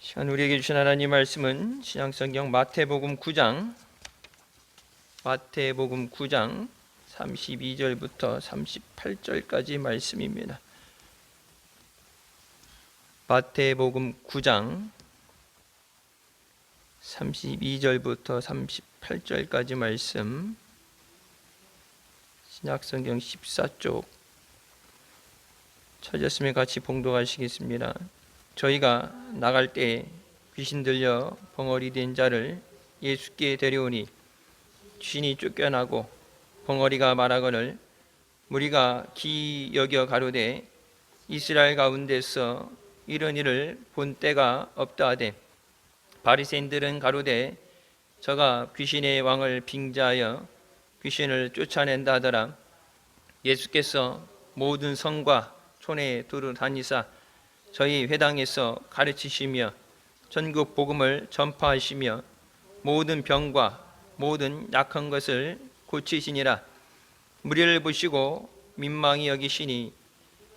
시간 우리에게 주신 하나님 말씀은 신약성경 마태복음 9장 32절부터 38절까지 말씀입니다. 마태복음 9장 32절부터 38절까지 말씀, 신약성경 14쪽 찾았으면 같이 봉독하시겠습니다. 저희가 나갈 때 귀신 들려 벙어리 된 자를 예수께 데려오니 귀신이 쫓겨나고 벙어리가 말하거늘 무리가 기 여겨 가로되 이스라엘 가운데서 이런 일을 본 때가 없다 하되 바리새인들은 가로되 저가 귀신의 왕을 빙자하여 귀신을 쫓아낸다 하더라. 예수께서 모든 성과 촌에 두루 다니사 저희 회당에서 가르치시며 전국 복음을 전파하시며 모든 병과 모든 약한 것을 고치시니라. 무리를 보시고 민망히 여기시니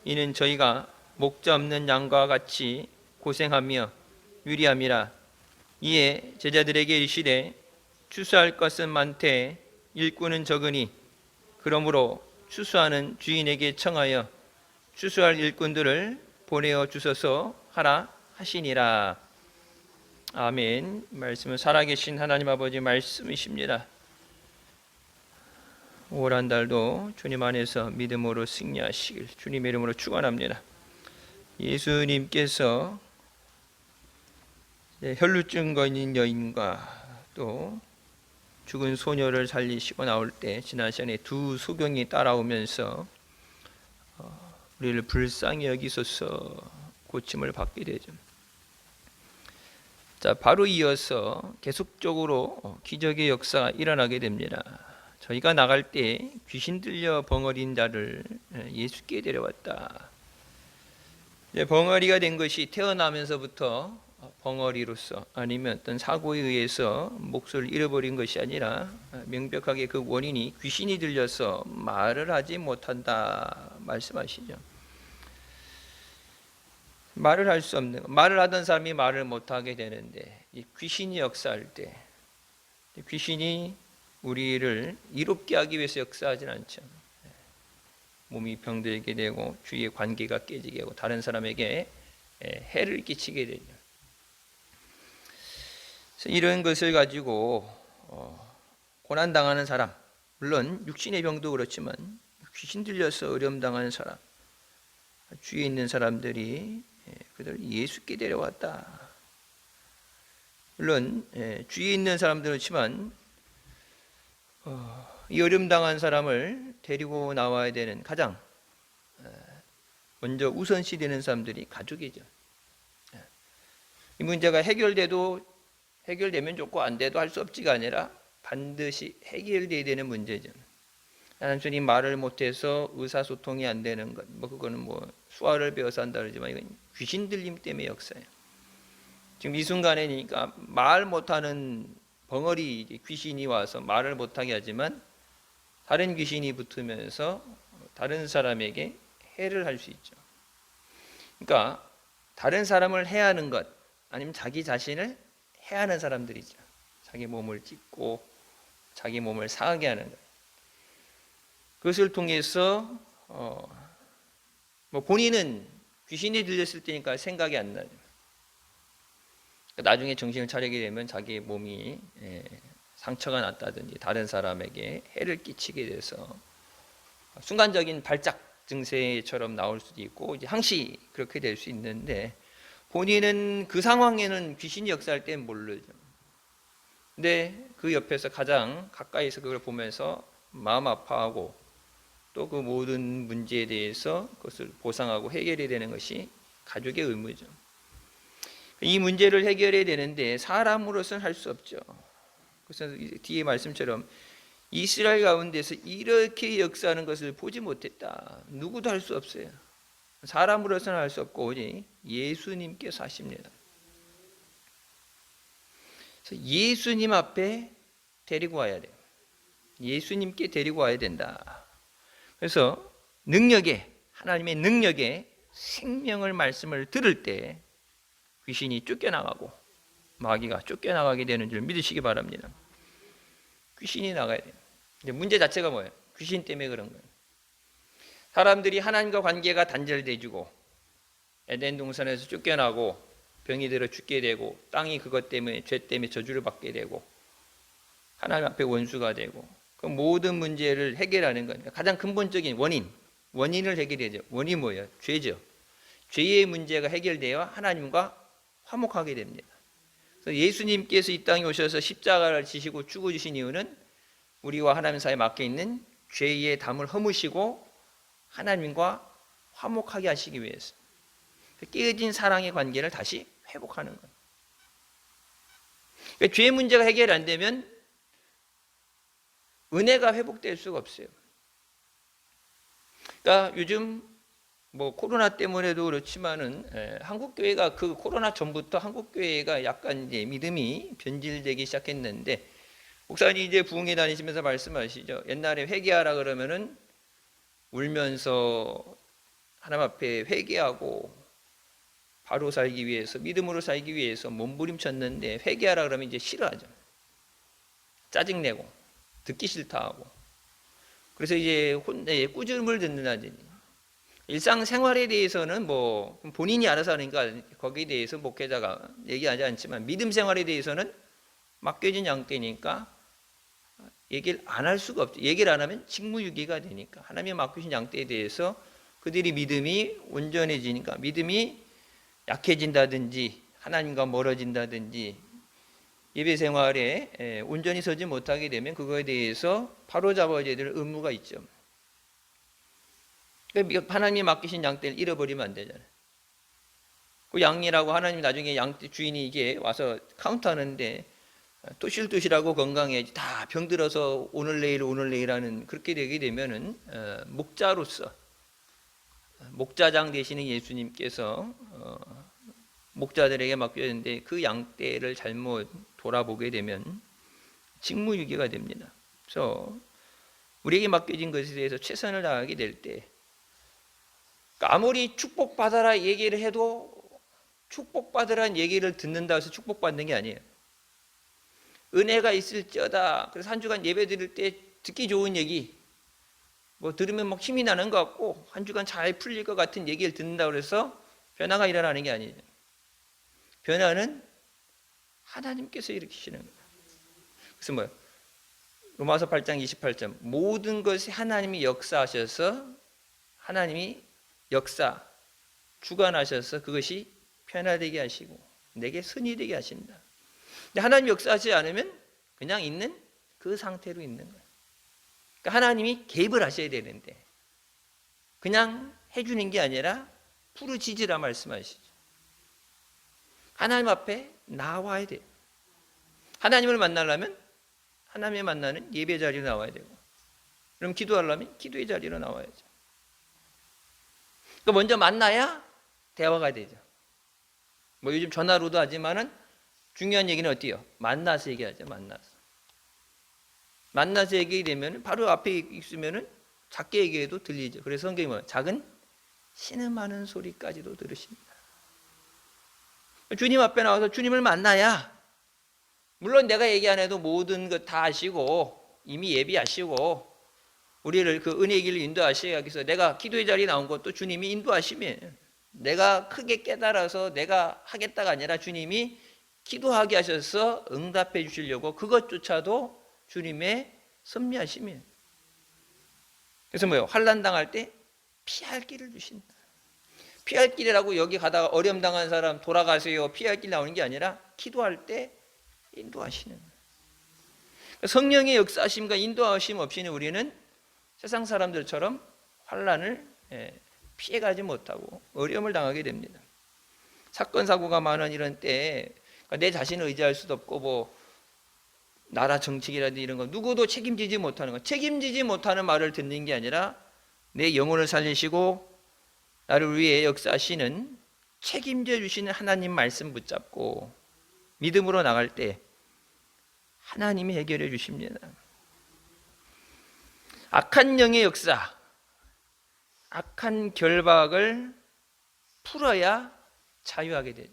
이는 저희가 목자 없는 양과 같이 고생하며 유리함이라. 이에 제자들에게 이르시되 추수할 것은 많되 일꾼은 적으니 그러므로 추수하는 주인에게 청하여 추수할 일꾼들을 보내어 주소서 하라 하시니라. 아멘. 말씀은 살아계신 하나님 아버지 말씀이십니다. 올 한 달도 주님 안에서 믿음으로 승리하시길 주님의 이름으로 축원합니다. 예수님께서 혈루증 걸린 여인과 또 죽은 소녀를 살리시고 나올 때 지난 시간에 두 소경이 따라오면서 우리를 불쌍히 여기소서 고침을 받게 되죠. 자, 바로 이어서 계속적으로 기적의 역사가 일어나게 됩니다. 저희가 나갈 때 귀신 들려 벙어린 자를 예수께 데려왔다. 벙어리가 된 것이 태어나면서부터 벙어리로서 아니면 어떤 사고에 의해서 목소리를 잃어버린 것이 아니라 명백하게 그 원인이 귀신이 들려서 말을 하지 못한다 말씀하시죠. 말을 할 수 없는, 말을 하던 사람이 말을 못하게 되는데 이 귀신이 역사할 때 귀신이 우리를 이롭게 하기 위해서 역사하진 않죠. 몸이 병들게 되고 주위의 관계가 깨지게 하고 다른 사람에게 해를 끼치게 되죠. 이런 것을 가지고 고난당하는 사람, 물론 육신의 병도 그렇지만 귀신 들려서 어려움당하는 사람, 주위에 있는 사람들이 그들을 예수께 데려왔다. 물론 주위에 있는 사람들은 그렇지만 이 어려움당한 사람을 데리고 나와야 되는 가장 먼저 우선시 되는 사람들이 가족이죠. 이 문제가 해결되면 좋고 안 돼도 할 수 없지가 아니라 반드시 해결돼야 되는 문제죠. 단순히 말을 못해서 의사소통이 안 되는 것, 그거는 수화를 배워서 한다 그러지만 이건 귀신 들림 때문에 역사예요. 지금 이 순간에니까 말 못하는 벙어리 귀신이 와서 말을 못하게 하지만 다른 귀신이 붙으면서 다른 사람에게 해를 할 수 있죠. 그러니까 다른 사람을 해하는 것 아니면 자기 자신을 해하는 사람들이죠. 자기 몸을 찢고 자기 몸을 상하게 하는 것. 그것을 통해서 본인은 귀신이 들렸을 때니까 생각이 안 나요. 나중에 정신을 차리게 되면 자기 몸이 상처가 났다든지 다른 사람에게 해를 끼치게 돼서 순간적인 발작 증세처럼 나올 수도 있고 이제 항시 그렇게 될 수 있는데 본인은 그 상황에는 귀신이 역사할 때는 모르죠. 근데 그 옆에서 가장 가까이서 그걸 보면서 마음 아파하고 또 그 모든 문제에 대해서 그것을 보상하고 해결해야 되는 것이 가족의 의무죠. 이 문제를 해결해야 되는데 사람으로서는 할 수 없죠. 그래서 뒤에 말씀처럼 이스라엘 가운데서 이렇게 역사하는 것을 보지 못했다. 누구도 할 수 없어요. 사람으로서는 할 수 없고 오직 예수님께서 하십니다. 그래서 예수님 앞에 데리고 와야 돼요. 예수님께 데리고 와야 된다. 그래서 하나님의 능력에 생명을 말씀을 들을 때 귀신이 쫓겨나가고 마귀가 쫓겨나가게 되는 줄 믿으시기 바랍니다. 귀신이 나가야 돼요. 근데 문제 자체가 뭐예요? 귀신 때문에 그런 거예요. 사람들이 하나님과 관계가 단절돼지고 에덴 동산에서 쫓겨나고 병이 들어 죽게 되고 땅이 그것 때문에 죄 때문에 저주를 받게 되고 하나님 앞에 원수가 되고 그 모든 문제를 해결하는 건 가장 근본적인 원인을 해결해야죠. 원인이 뭐예요? 죄죠. 죄의 문제가 해결되어 하나님과 화목하게 됩니다. 그래서 예수님께서 이 땅에 오셔서 십자가를 지시고 죽어주신 이유는 우리와 하나님 사이에 막혀 있는 죄의 담을 허무시고 하나님과 화목하게 하시기 위해서 깨어진 사랑의 관계를 다시 회복하는 거예요. 그러니까 죄의 문제가 해결 안 되면 은혜가 회복될 수가 없어요. 그러니까 요즘 뭐 코로나 때문에도 그렇지만은 한국 교회가 그 코로나 전부터 한국 교회가 약간 이제 믿음이 변질되기 시작했는데 목사님 이제 부흥회 다니시면서 말씀하시죠. 옛날에 회개하라 그러면은 울면서 하나님 앞에 회개하고 바로 살기 위해서 믿음으로 살기 위해서 몸부림쳤는데 회개하라 그러면 이제 싫어하죠. 짜증내고 듣기 싫다 하고 그래서 이제 꾸짖음을 듣는다든지 일상생활에 대해서는 뭐 본인이 알아서 하니까 거기에 대해서 목회자가 얘기하지 않지만 믿음 생활에 대해서는 맡겨진 양떼니까 얘기를 안 할 수가 없죠. 얘기를 안 하면 직무유기가 되니까 하나님이 맡기신 양떼에 대해서 그들이 믿음이 온전해지니까 믿음이 약해진다든지 하나님과 멀어진다든지 예배 생활에 온전히 서지 못하게 되면 그거에 대해서 바로잡아야 될 의무가 있죠. 하나님이 맡기신 양떼를 잃어버리면 안 되잖아요. 그 양이라고 하나님 나중에 양떼 주인이 이게 와서 카운트하는데 토실토실하고 건강해 다 병들어서 오늘 내일 하는 그렇게 되게 되면은 목자로서 목자장 되시는 예수님께서 목자들에게 맡겨졌는데 그 양떼를 잘못 돌아보게 되면 직무유기가 됩니다. 그래서 우리에게 맡겨진 것에 대해서 최선을 다하게 될 때 아무리 축복받아라 얘기를 해도 축복받으라는 얘기를 듣는다 해서 축복받는 게 아니에요. 은혜가 있을지어다. 그래서 한 주간 예배 드릴 때 듣기 좋은 얘기 뭐 들으면 막 힘이 나는 것 같고 한 주간 잘 풀릴 것 같은 얘기를 듣는다고 해서 변화가 일어나는 게 아니에요. 변화는 하나님께서 일으키시는 거예요. 그래서 뭐예요? 로마서 8장 28절 모든 것이 하나님이 역사하셔서 하나님이 주관하셔서 그것이 변화되게 하시고 내게 선이 되게 하신다. 근데 하나님이 역사하지 않으면 그냥 있는 그 상태로 있는 거예요. 그러니까 하나님이 개입을 하셔야 되는데 그냥 해주는 게 아니라 부르짖으라 말씀하시죠. 하나님 앞에 나와야 돼요. 하나님을 만나려면 하나님을 만나는 예배 자리로 나와야 되고 그럼 기도하려면 기도의 자리로 나와야죠. 그러니까 먼저 만나야 대화가 되죠. 뭐 요즘 전화로도 하지만은 중요한 얘기는 어때요? 만나서 얘기하죠. 만나서 얘기되면 바로 앞에 있으면은 작게 얘기해도 들리죠. 그래서 성경이 뭐예요? 작은 신음하는 소리까지도 들으신다. 주님 앞에 나와서 주님을 만나야 물론 내가 얘기 안 해도 모든 것 다 아시고 이미 예비하시고 우리를 그 은혜의 길을 인도하시기 위해서 내가 기도의 자리에 나온 것도 주님이 인도하시면 내가 크게 깨달아서 내가 하겠다가 아니라 주님이 기도하게 하셔서 응답해 주시려고 그것조차도 주님의 섭리하심이에요. 그래서 뭐예요? 환난 당할 때 피할 길을 주신다. 피할 길이라고 여기 가다가 어려움 당한 사람 돌아가세요. 피할 길 나오는 게 아니라 기도할 때 인도하시는 거예요. 성령의 역사하심과 인도하심 없이는 우리는 세상 사람들처럼 환난을 피해가지 못하고 어려움을 당하게 됩니다. 사건 사고가 많은 이런 때에 내 자신을 의지할 수도 없고 뭐 나라 정책이라든지 이런 거 누구도 책임지지 못하는 거 책임지지 못하는 말을 듣는 게 아니라 내 영혼을 살리시고 나를 위해 역사하시는 책임져 주시는 하나님 말씀 붙잡고 믿음으로 나갈 때 하나님이 해결해 주십니다. 악한 영의 역사, 악한 결박을 풀어야 자유하게 되죠.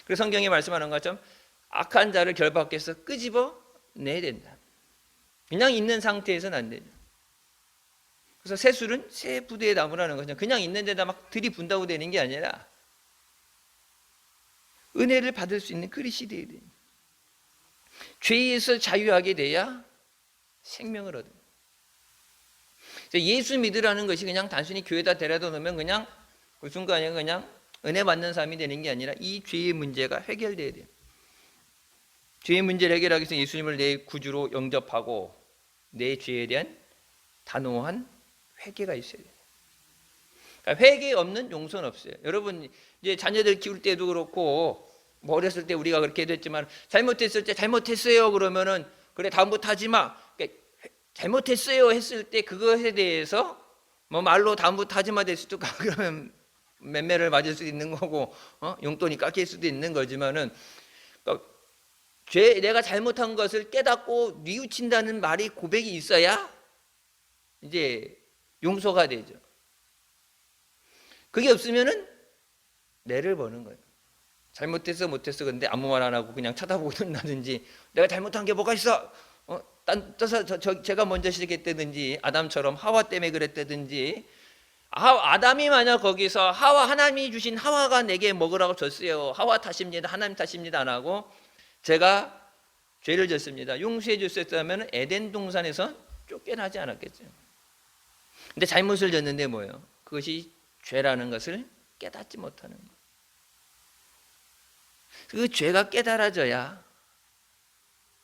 그래서 성경이 말씀하는 것처럼 악한 자를 결박해서 끄집어 내야 된다. 그냥 있는 상태에서는 안 되죠. 그래서 새술은 새 부대에 담으라는 거죠. 그냥 있는 데다 막 들이분다고 되는 게 아니라 은혜를 받을 수 있는 그릇이 되어야 돼요. 죄에서 자유하게 돼야 생명을 얻어요. 예수 믿으라는 것이 그냥 단순히 교회에다 데려다 놓으면 그냥 그 순간에 그냥 은혜 받는 사람이 되는 게 아니라 이 죄의 문제가 해결돼야 돼요. 죄의 문제를 해결하기 위해서 예수님을 내 구주로 영접하고 내 죄에 대한 단호한 회개가 있어야 돼요. 그러니까 회개 없는 용서는 없어요. 여러분 이제 자녀들 키울 때도 그렇고 뭐 어렸을 때 우리가 그렇게 됐지만 잘못했을 때 잘못했어요 그러면은 그래 다음부터 하지 마. 그러니까 잘못했어요 했을 때 그것에 대해서 뭐 말로 다음부터 하지 마 될 수도 있고 그러면 맴매를 맞을 수도 있는 거고 용돈이 깎일 수도 있는 거지만은 그러니까 내가 잘못한 것을 깨닫고 뉘우친다는 말이 고백이 있어야 이제 용서가 되죠. 그게 없으면은 내를 버는 거예요. 잘못했어 못했어 근데 아무 말 안 하고 그냥 쳐다보고 있다든지 내가 잘못한 게 뭐가 있어? 제가 먼저 시작했다든지 아담처럼 하와 때문에 그랬다든지 아담이 만약 거기서 하나님이 주신 하와가 내게 먹으라고 줬어요. 하와 탓입니다. 하나님 탓입니다. 안 하고 제가 죄를 졌습니다. 용서해 줬었다면 에덴 동산에서 쫓겨나지 않았겠죠. 근데 잘못을 졌는데 뭐예요? 그것이 죄라는 것을 깨닫지 못하는 거예요. 그 죄가 깨달아져야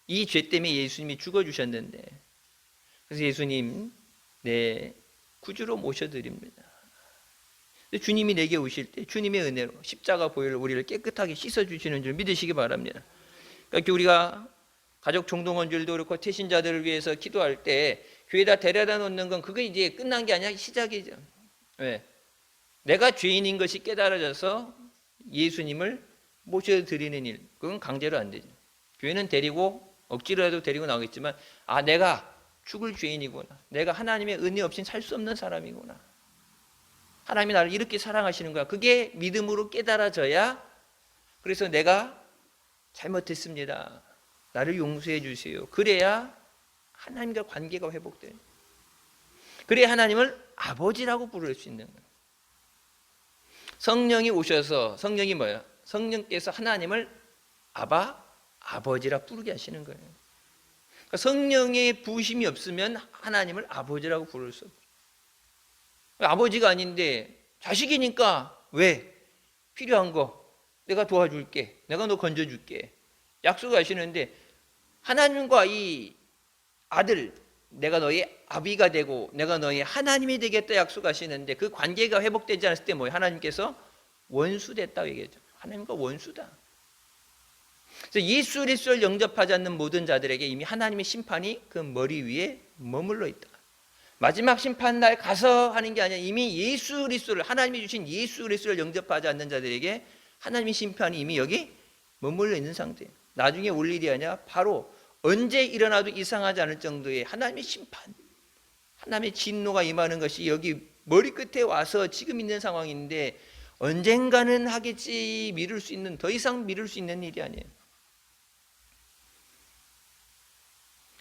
이 죄 때문에 예수님이 죽어주셨는데 그래서 예수님 내 구주로 모셔드립니다. 주님이 내게 오실 때 주님의 은혜로 십자가 보혈로 우리를 깨끗하게 씻어주시는 줄 믿으시기 바랍니다. 그러니까 우리가 가족 총동원줄도 그렇고 태신자들을 위해서 기도할 때 교회에다 데려다 놓는 건 그게 이제 끝난 게 아니라 시작이죠. 왜? 내가 죄인인 것이 깨달아져서 예수님을 모셔드리는 일, 그건 강제로 안 되죠. 교회는 데리고 억지로라도 데리고 나오겠지만 내가 죽을 죄인이구나. 내가 하나님의 은혜 없이는 살 수 없는 사람이구나. 하나님이 나를 이렇게 사랑하시는 거야. 그게 믿음으로 깨달아져야 그래서 내가 잘못했습니다. 나를 용서해 주세요. 그래야 하나님과 관계가 회복돼요. 그래야 하나님을 아버지라고 부를 수 있는 거예요. 성령이 오셔서 성령이 뭐예요? 성령께서 하나님을 아버지라 부르게 하시는 거예요. 그러니까 성령의 부으심이 없으면 하나님을 아버지라고 부를 수 없어요. 아버지가 아닌데 자식이니까 왜? 필요한 거 내가 도와줄게. 내가 너 건져줄게. 약속하시는데 하나님과 이 아들 내가 너의 아비가 되고 내가 너의 하나님이 되겠다 약속하시는데 그 관계가 회복되지 않았을 때 뭐예요? 하나님께서 원수됐다고 얘기했죠. 하나님과 원수다. 그래서 예수 그리스도를 영접하지 않는 모든 자들에게 이미 하나님의 심판이 그 머리 위에 머물러 있다. 마지막 심판 날 가서 하는 게 아니라 이미 예수 그리스도를 하나님이 주신 예수 그리스도를 영접하지 않는 자들에게 하나님의 심판이 이미 여기 머물러 있는 상태예요. 나중에 올 일이 아니라 바로 언제 일어나도 이상하지 않을 정도의 하나님의 심판, 하나님의 진노가 임하는 것이 여기 머리끝에 와서 지금 있는 상황인데 언젠가는 하겠지 미룰 수 있는 더 이상 미룰 수 있는 일이 아니에요.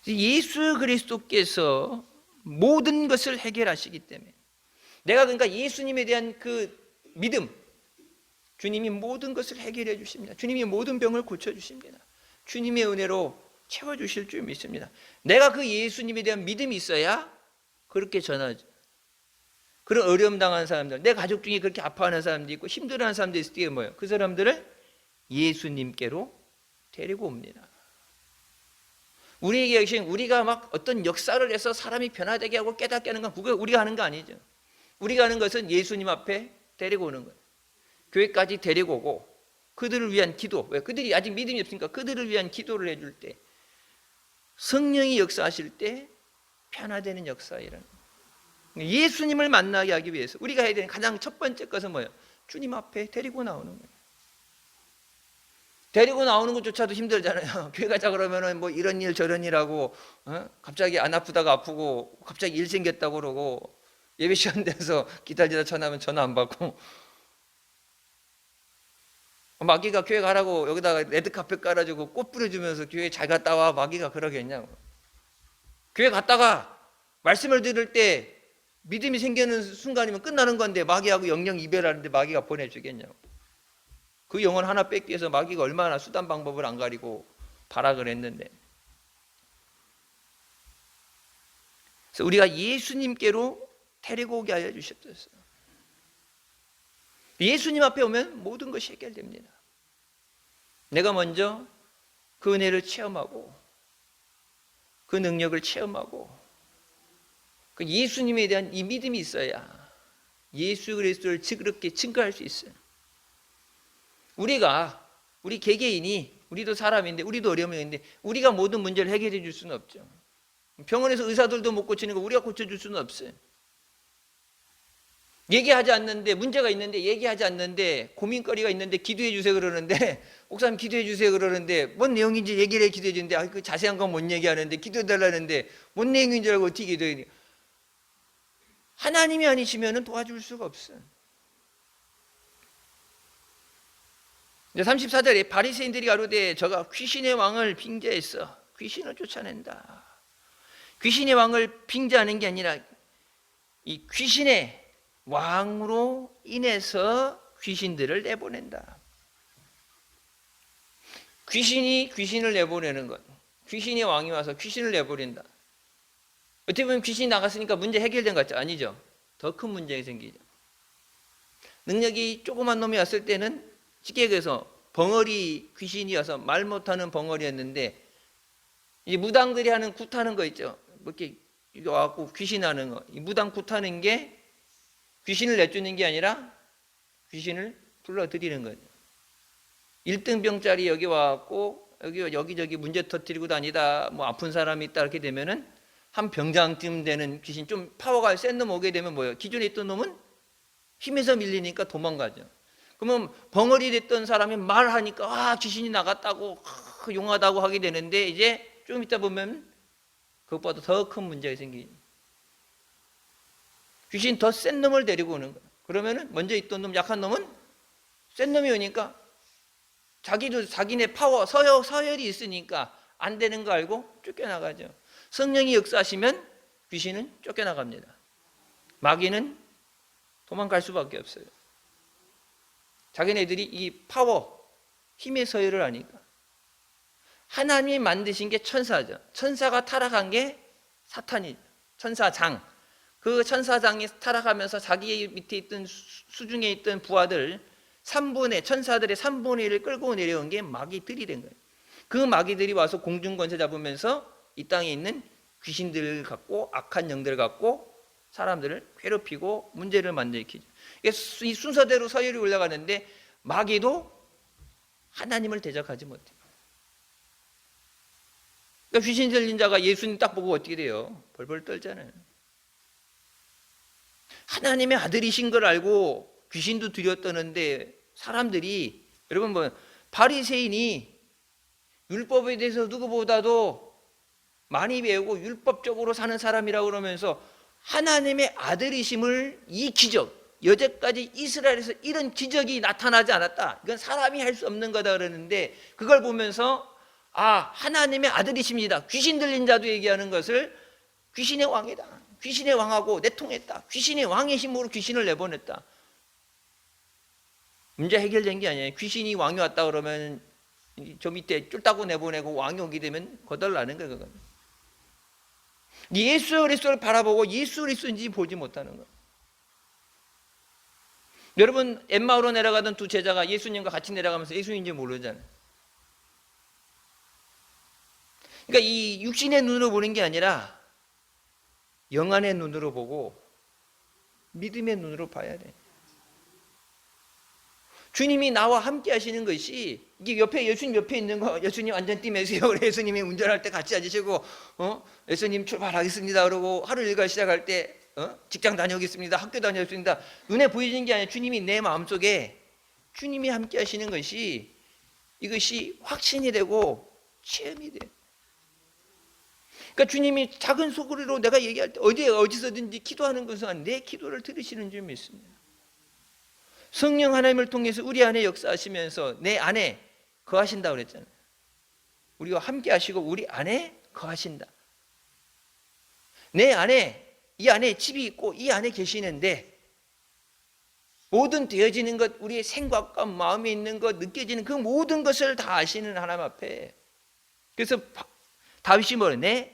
예수 그리스도께서 모든 것을 해결하시기 때문에 내가 그러니까 예수님에 대한 그 믿음 주님이 모든 것을 해결해 주십니다. 주님이 모든 병을 고쳐주십니다. 주님의 은혜로 채워주실 줄 믿습니다. 내가 그 예수님에 대한 믿음이 있어야 그렇게 전하죠. 그런 어려움 당한 사람들, 내 가족 중에 그렇게 아파하는 사람도 있고 힘들어하는 사람도 있을 때 뭐예요? 그 사람들을 예수님께로 데리고 옵니다. 우리에게 계신 우리가 막 어떤 역사를 해서 사람이 변화되게 하고 깨닫게 하는 건 그거 우리가 하는 거 아니죠. 우리가 하는 것은 예수님 앞에 데리고 오는 거예요. 교회까지 데리고 오고 그들을 위한 기도, 왜? 그들이 아직 믿음이 없으니까 그들을 위한 기도를 해줄 때 성령이 역사하실 때 변화되는 역사이라는 예수님을 만나게 하기 위해서 우리가 해야 되는 가장 첫 번째 것은 뭐예요? 주님 앞에 데리고 나오는 거예요. 데리고 나오는 것조차도 힘들잖아요. 교회 가자 그러면은 뭐 이런 일 저런 일 하고 갑자기 안 아프다가 아프고 갑자기 일 생겼다고 그러고 예배 시간 돼서 기다리다 전화하면 전화 안 받고 마귀가 교회 가라고 여기다가 레드카펫 깔아주고 꽃 뿌려주면서 교회 잘 갔다 와, 마귀가 그러겠냐고. 교회 갔다가 말씀을 들을 때 믿음이 생기는 순간이면 끝나는 건데 마귀하고 영영 이별하는데 마귀가 보내주겠냐고. 그 영혼 하나 뺏기 위해서 마귀가 얼마나 수단 방법을 안 가리고 발악을 했는데. 그래서 우리가 예수님께로 데리고 오게 하여 주셨어요. 예수님 앞에 오면 모든 것이 해결됩니다. 내가 먼저 그 은혜를 체험하고 그 능력을 체험하고 그 예수님에 대한 이 믿음이 있어야 예수 그리스도를 그렇게 증거할 수 있어요. 우리 개개인이, 우리도 사람인데, 우리도 어려움이 있는데 우리가 모든 문제를 해결해 줄 수는 없죠. 병원에서 의사들도 못 고치는 거 우리가 고쳐줄 수는 없어요. 얘기하지 않는데, 문제가 있는데 얘기하지 않는데, 고민거리가 있는데 기도해 주세요 그러는데, 목사님 기도해 주세요 그러는데 뭔 내용인지 얘기를 해 기도해 주는데 그 자세한 건 못 얘기하는데 기도해 달라는데 뭔 내용인 줄 알고 어떻게 기도해야 돼. 하나님이 아니시면 도와줄 수가 없어요. 34절에 바리새인들이 가로되 저가 귀신의 왕을 빙자했어. 귀신을 쫓아낸다. 귀신의 왕을 빙자하는 게 아니라 이 귀신의 왕으로 인해서 귀신들을 내보낸다. 귀신이 귀신을 내보내는 것, 귀신의 왕이 와서 귀신을 내보낸다. 어떻게 보면 귀신이 나갔으니까 문제 해결된 것 같죠? 아니죠. 더 큰 문제가 생기죠. 능력이 조그만 놈이 왔을 때는 쉽게 얘기해서 벙어리 귀신이 와서 말 못하는 벙어리였는데, 이 무당들이 하는 굿하는 거 있죠. 뭐 이렇게 와갖고 귀신 하는 거, 이 무당 굿하는 게 귀신을 내쫓는 게 아니라 귀신을 불러들이는 거죠. 1등병짜리 여기 와갖고 여기저기 문제 터뜨리고 다니다 뭐 아픈 사람이 있다 이렇게 되면은 한 병장쯤 되는 귀신, 좀 파워가 센 놈 오게 되면 뭐예요? 기존에 있던 놈은 힘에서 밀리니까 도망가죠. 그러면 벙어리 됐던 사람이 말하니까 귀신이 나갔다고 용하다고 하게 되는데, 이제 좀 있다 보면 그것보다 더 큰 문제가 생기죠. 귀신 더 센 놈을 데리고 오는 거예요. 그러면은 먼저 있던 놈, 약한 놈은 센 놈이 오니까 자기도 자기네 파워, 서열이 있으니까 안 되는 거 알고 쫓겨나가죠. 성령이 역사하시면 귀신은 쫓겨나갑니다. 마귀는 도망갈 수밖에 없어요. 자기네들이 이 파워, 힘의 서열을 아니까. 하나님이 만드신 게 천사죠. 천사가 타락한 게 사탄이죠. 천사장. 그 천사장이 타락하면서 자기 밑에 있던 수중에 있던 부하들 천사들의 3분의 1을 끌고 내려온 게 마귀들이 된 거예요. 그 마귀들이 와서 공중권세 잡으면서 이 땅에 있는 귀신들을 갖고, 악한 영들을 갖고 사람들을 괴롭히고 문제를 만들기죠. 이 순서대로 서열이 올라가는데 마귀도 하나님을 대적하지 못해요. 그러니까 귀신 들린 자가 예수님 딱 보고 어떻게 돼요? 벌벌 떨잖아요. 하나님의 아들이신 걸 알고 귀신도 들여떠는데 사람들이, 여러분 뭐 바리새인이 율법에 대해서 누구보다도 많이 배우고 율법적으로 사는 사람이라고 그러면서 하나님의 아들이심을, 이 기적, 여태까지 이스라엘에서 이런 기적이 나타나지 않았다, 이건 사람이 할 수 없는 거다 그러는데, 그걸 보면서 하나님의 아들이십니다, 귀신 들린 자도 얘기하는 것을 귀신의 왕이다, 귀신의 왕하고 내통했다, 귀신의 왕의 힘으로 귀신을 내보냈다. 문제 해결된 게 아니에요. 귀신이 왕이 왔다 그러면 저 밑에 쫄따고 내보내고 왕이 오게 되면 거덜나는 거예요. 그건 예수 그리스도를 바라보고 예수 그리스도인지 보지 못하는 거예요. 여러분, 엠마오로 내려가던 두 제자가 예수님과 같이 내려가면서 예수님인지 모르잖아요. 그러니까 이 육신의 눈으로 보는 게 아니라 영안의 눈으로 보고 믿음의 눈으로 봐야 돼. 주님이 나와 함께 하시는 것이, 이게 옆에, 예수님 옆에 있는 거, 예수님 안전띠 매세요. 그래 예수님이 운전할 때 같이 앉으시고, 예수님 출발하겠습니다 그러고, 하루 일과 시작할 때 직장 다녀오겠습니다, 학교 다녀오겠습니다, 눈에 보이는 게 아니라 주님이 내 마음속에 주님이 함께 하시는 것이, 이것이 확신이 되고 체험이 돼요. 그러니까 주님이 작은 소리로 내가 얘기할 때 어디서든지 기도하는 것은 내 기도를 들으시는 줄 믿습니다. 성령 하나님을 통해서 우리 안에 역사하시면서 내 안에 거하신다고 그랬잖아요. 우리와 함께 하시고 우리 안에 거하신다. 내 안에, 이 안에 집이 있고 이 안에 계시는데 모든 되어지는 것, 우리의 생각과 마음에 있는 것, 느껴지는 그 모든 것을 다 아시는 하나님 앞에, 그래서 다윗이 뭐래? 내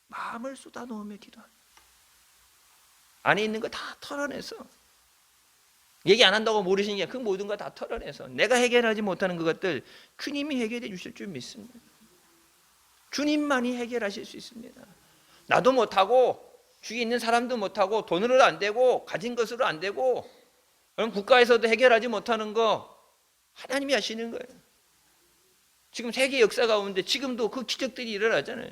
마음을 쏟아놓으며 기도한다. 안에 있는 거 다 털어내서, 얘기 안 한다고 모르시는 게 그 모든 거 다 털어내서 내가 해결하지 못하는 그것들 주님이 해결해 주실 줄 믿습니다. 주님만이 해결하실 수 있습니다. 나도 못하고 주위에 있는 사람도 못하고 돈으로 안 되고 가진 것으로 안 되고 그럼 국가에서도 해결하지 못하는 거 하나님이 하시는 거예요. 지금 세계 역사 가운데 지금도 그 기적들이 일어나잖아요.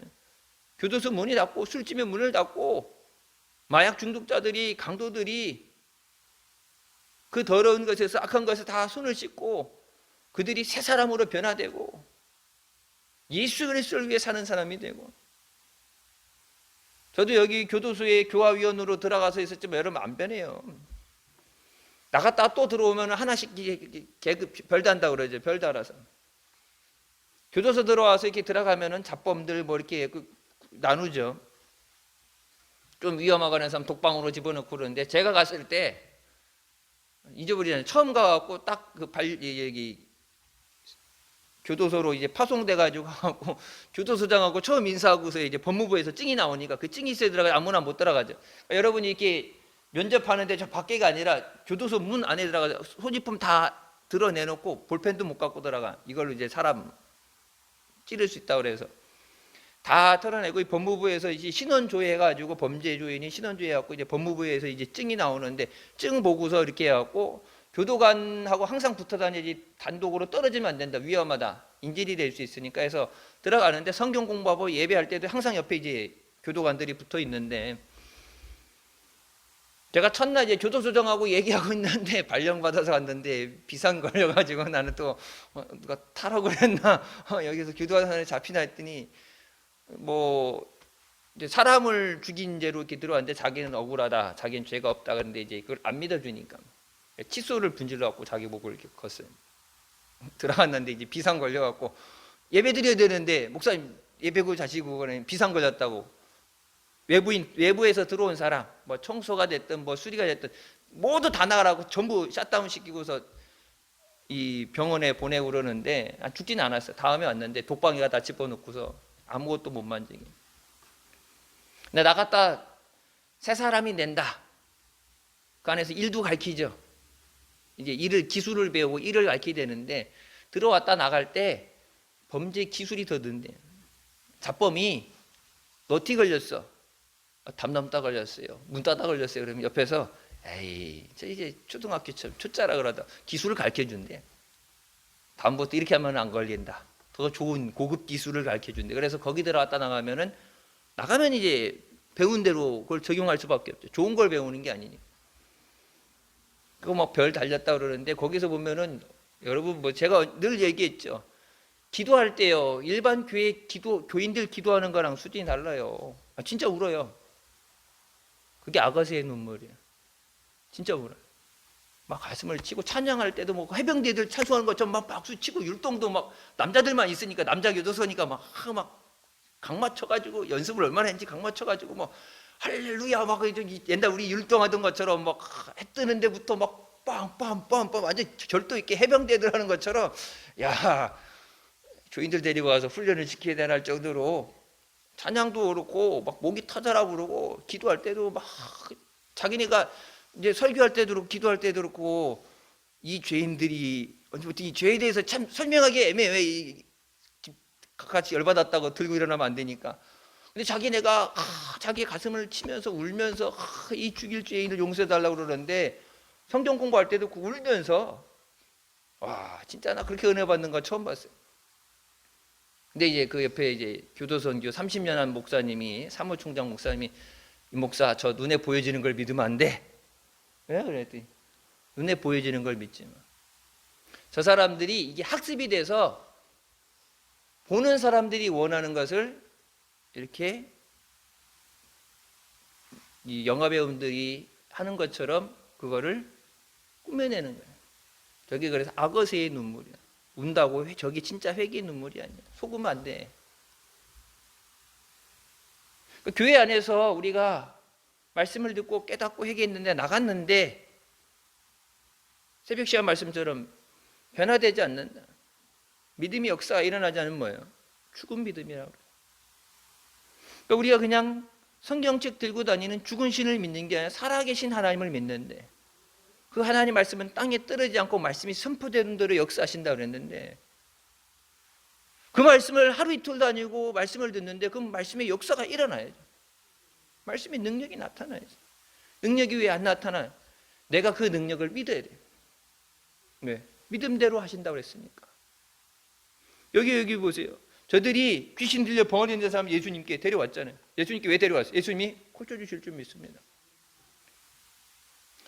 교도소 문이 닫고 술집의 문을 닫고 마약 중독자들이, 강도들이 그 더러운 것에서, 악한 것에서 다 손을 씻고 그들이 새 사람으로 변화되고 예수 그리스도를 위해 사는 사람이 되고, 저도 여기 교도소에 교화위원으로 들어가서 있었지만 여러분 안 변해요. 나갔다 또 들어오면 하나씩 계급 별 단다고 그러죠. 별 달아서. 교도소 들어와서 이렇게 들어가면은 잡범들 뭐 이렇게 나누죠. 좀 위험하거나 해서 독방으로 집어넣고 그러는데, 제가 갔을 때 잊어버리잖아요. 처음 가갖고 딱 그 여기 교도소로 이제 파송돼 가지고 가고 교도소장하고 처음 인사하고서 이제 법무부에서 증이 나오니까 그 증이 있어야 들어가, 아무나 못 들어가죠. 그러니까 여러분이 이렇게 면접하는데 저 밖에가 아니라 교도소 문 안에 들어가서 소지품 다 드러내놓고 볼펜도 못 갖고 들어가. 이걸로 이제 사람 찌를 수 있다고 그래서 다 털어내고, 법무부에서 이제 신원조회 해가지고, 범죄 조인이 신원조회 해갖고 이제 법무부에서 이제 증이 나오는데, 증 보고서 이렇게 해갖고 교도관하고 항상 붙어 다니지 단독으로 떨어지면 안 된다, 위험하다, 인질이 될 수 있으니까 해서 들어가는데, 성경 공부하고 예배할 때도 항상 옆에 이제 교도관들이 붙어 있는데, 제가 첫날 이제 교도소장하고 얘기하고 있는데 발령받아서 갔는데 비상 걸려가지고, 나는 또 누가 타라고 그랬나 여기서 교도관에 잡히나 했더니, 뭐 이제 사람을 죽인 죄로 이렇게 들어왔는데 자기는 억울하다, 자기는 죄가 없다 그런데 이제 그걸 안 믿어주니까 칫솔을 분질러 갖고 자기 목을 이렇게 걷어요. 들어갔는데 이제 비상 걸려갖고 예배 드려야 되는데, 목사님 예배고 자시고 비상 걸렸다고. 외부에서 들어온 사람, 뭐 청소가 됐든 뭐 수리가 됐든 모두 다 나가라고 전부 샷다운 시키고서 이 병원에 보내고 그러는데, 죽지는 않았어요. 다음에 왔는데 독방이가 다 집어넣고서 아무것도 못 만지게. 근데 나갔다 새 사람이 낸다. 그 안에서 일도 가르치죠. 이제 일을, 기술을 배우고 일을 가르치게 되는데, 들어왔다 나갈 때 범죄 기술이 더 는대요. 잡범이 너티 걸렸어, 담 넘다 걸렸어요, 문 닫아 걸렸어요. 그러면 옆에서 에이 저 이제 초등학교처럼 초짜라 그러다 기술을 가르쳐 준대. 다음부터 이렇게 하면 안 걸린다, 더 좋은 고급 기술을 가르쳐 준대. 그래서 거기 들어갔다 나가면 이제 배운 대로 그걸 적용할 수밖에 없죠. 좋은 걸 배우는 게 아니니까. 그거 막 별 달렸다 그러는데, 거기서 보면은 여러분 뭐 제가 늘 얘기했죠. 기도할 때요, 일반 교인들 기도하는 거랑 수준이 달라요. 진짜 울어요. 그게 아가새의 눈물이에요. 진짜 울어요. 막 가슴을 치고 찬양할 때도 뭐 해병대들 찬송하는 것처럼 막 박수 치고, 율동도 막 남자들만 있으니까, 남자 교도소니까 막 각 맞춰가지고, 연습을 얼마나 했는지 각 맞춰가지고 뭐 할렐루야 막 옛날 우리 율동하던 것처럼 막 해 뜨는 데부터 막 빵빵빵빵 완전 절도 있게 해병대들 하는 것처럼, 야 교인들 데리고 와서 훈련을 시켜야 되나 할 정도로 찬양도 그렇고 막 목이 터져라 부르고, 기도할 때도 막 자기네가 이제 설교할 때도 그렇고 기도할 때도 그렇고, 이 죄인들이 이 죄에 대해서 참 설명하기 애매해. 같이 열받았다고 들고 일어나면 안 되니까. 근데 자기네가 자기 가슴을 치면서 울면서 이 죽일 죄인을 용서해 달라고 그러는데, 성경 공부할 때도 울면서, 와 진짜 나 그렇게 은혜 받는 거 처음 봤어요. 근데 이제 그 옆에 이제 교도선교 30년 한 목사님이, 사무총장 목사님이, 이 목사 저 눈에 보여지는 걸 믿으면 안 돼. 왜 그랬더니, 눈에 보여지는 걸 믿지 마. 저 사람들이 이게 학습이 돼서 보는 사람들이 원하는 것을 이렇게 이 영화 배우들이 하는 것처럼 그거를 꾸며내는 거예요. 저게 그래서 악어새의 눈물이야. 운다고 저게 진짜 회개의 눈물이 아니야. 속으면 안 돼. 교회 안에서 우리가 말씀을 듣고 깨닫고 회개했는데 나갔는데 새벽 시간 말씀처럼 변화되지 않는다. 믿음의 역사가 일어나지 않으면 뭐예요? 죽은 믿음이라고 그래요. 그러니까 우리가 그냥 성경책 들고 다니는 죽은 신을 믿는 게 아니라 살아계신 하나님을 믿는데 그 하나님 말씀은 땅에 떨어지지 않고 말씀이 선포되는 대로 역사하신다고 그랬는데 그 말씀을 하루 이틀 다니고 말씀을 듣는데 그 말씀의 역사가 일어나야죠. 말씀의 능력이 나타나야죠. 능력이 왜 안 나타나요? 내가 그 능력을 믿어야 돼요. 왜? 믿음대로 하신다고 그랬으니까. 여기 보세요. 저들이 귀신 들려 벙어리 있는 사람 예수님께 데려왔잖아요. 예수님께 왜 데려왔어요? 예수님이 고쳐주실 줄 믿습니다.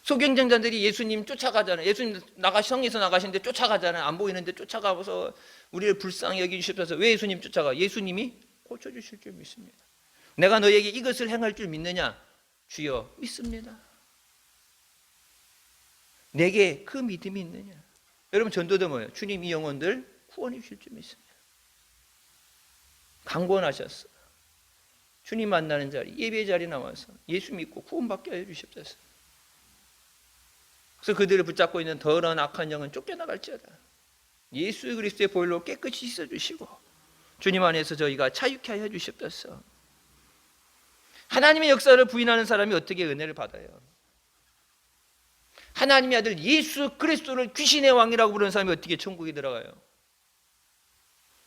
소경쟁자들이 예수님 쫓아가잖아요. 예수님 성에서 나가시는데 쫓아가잖아요. 안 보이는데 쫓아가서 우리를 불쌍히 여기주십소서. 왜 예수님 쫓아가? 예수님이 고쳐주실 줄 믿습니다. 내가 너에게 이것을 행할 줄 믿느냐? 주여 믿습니다. 내게 그 믿음이 있느냐? 여러분 전도도 뭐예요? 주님 이 영혼들 구원해 주실 줄 믿습니다. 강권하셨어. 주님 만나는 자리, 예배 자리 나와서 예수 믿고 구원받게 해 주십소서. 그래서 그들을 붙잡고 있는 더러운 악한 영은 쫓겨나갈지어다. 예수 그리스도의 보혈로 깨끗이 씻어주시고 주님 안에서 저희가 자유케 하여 주십소서. 하나님의 역사를 부인하는 사람이 어떻게 은혜를 받아요? 하나님의 아들 예수 그리스도를 귀신의 왕이라고 부르는 사람이 어떻게 천국에 들어가요?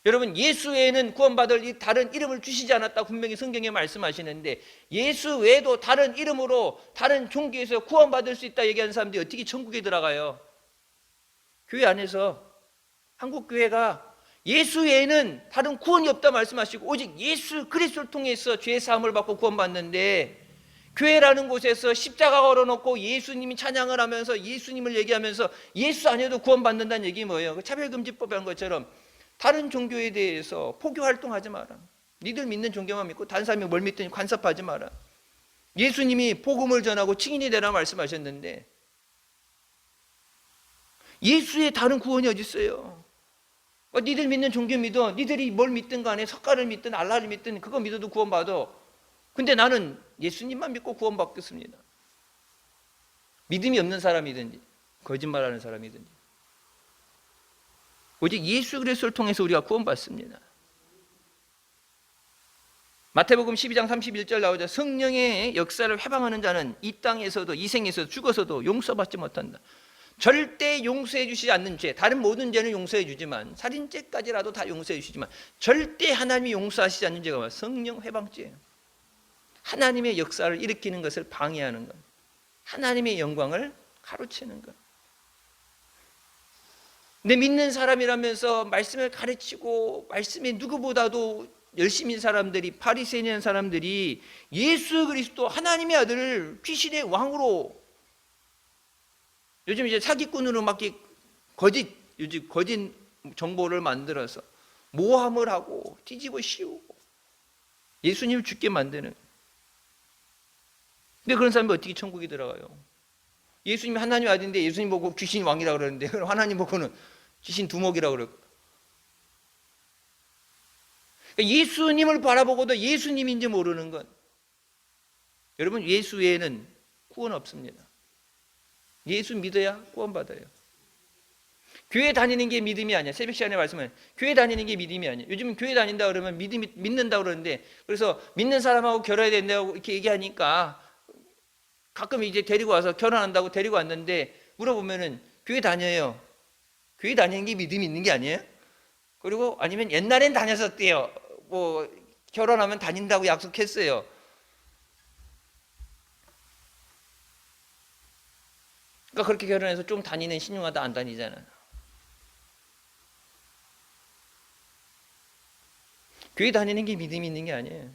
여러분 예수 외에는 구원받을 다른 이름을 주시지 않았다 분명히 성경에 말씀하시는데 예수 외에도 다른 이름으로 다른 종교에서 구원받을 수 있다 얘기하는 사람들이 어떻게 천국에 들어가요? 교회 안에서 한국교회가 예수 외에는 다른 구원이 없다 말씀하시고 오직 예수 그리스도를 통해서 죄 사함을 받고 구원받는데 교회라는 곳에서 십자가 걸어놓고 예수님이 찬양을 하면서 예수님을 얘기하면서 예수 아니어도 구원받는다는 얘기 뭐예요? 차별금지법에 한 것처럼 다른 종교에 대해서 포교 활동하지 마라. 니들 믿는 종교만 믿고 다른 사람이 뭘 믿든지 간섭하지 마라. 예수님이 복음을 전하고 증인이 되라 말씀하셨는데 예수의 다른 구원이 어디 있어요? 니들 믿는 종교 믿어. 니들이 뭘 믿든 간에 석가를 믿든 알라를 믿든 그거 믿어도 구원받아. 근데 나는 예수님만 믿고 구원받겠습니다. 믿음이 없는 사람이든지 거짓말하는 사람이든지 오직 예수 그리스도를 통해서 우리가 구원받습니다. 마태복음 12장 31절 나오죠. 성령의 역사를 회방하는 자는 이 땅에서도 이 생에서도 죽어서도 용서받지 못한다. 절대 용서해 주시지 않는 죄, 다른 모든 죄는 용서해 주지만 살인죄까지라도 다 용서해 주시지만 절대 하나님이 용서하시지 않는 죄가 성령 회방죄예요. 하나님의 역사를 일으키는 것을 방해하는 것, 하나님의 영광을 가로채는 것. 내 믿는 사람이라면서 말씀을 가르치고 말씀에 누구보다도 열심인 사람들이 바리새인 사람들이 예수 그리스도 하나님의 아들을 귀신의 왕으로 요즘 이제 사기꾼으로 막 거짓 정보를 만들어서 모함을 하고 뒤집어 씌우고 예수님을 죽게 만드는. 근데 그런 사람이 어떻게 천국에 들어가요? 예수님이 하나님 아들인데 예수님 보고 귀신 왕이라고 그러는데 그럼 하나님 보고는 귀신 두목이라고 그러고. 그러니까 예수님을 바라보고도 예수님인지 모르는 것. 여러분 예수 외에는 구원 없습니다. 예수 믿어야 구원받아요. 교회 다니는 게 믿음이 아니야. 새벽 시간에 말씀은 교회 다니는 게 믿음이 아니야. 요즘은 교회 다닌다 그러면 믿는다 그러는데 그래서 믿는 사람하고 결혼해야 된다고 이렇게 얘기하니까 가끔 이제 데리고 와서 결혼한다고 데리고 왔는데 물어보면은 교회 다녀요. 교회 다니는 게 믿음이 있는 게 아니에요? 그리고 아니면 옛날엔 다녔었대요. 뭐 결혼하면 다닌다고 약속했어요. 그러니까 그렇게 결혼해서 좀 다니는 신용하다 안 다니잖아. 교회 다니는 게 믿음이 있는 게 아니에요.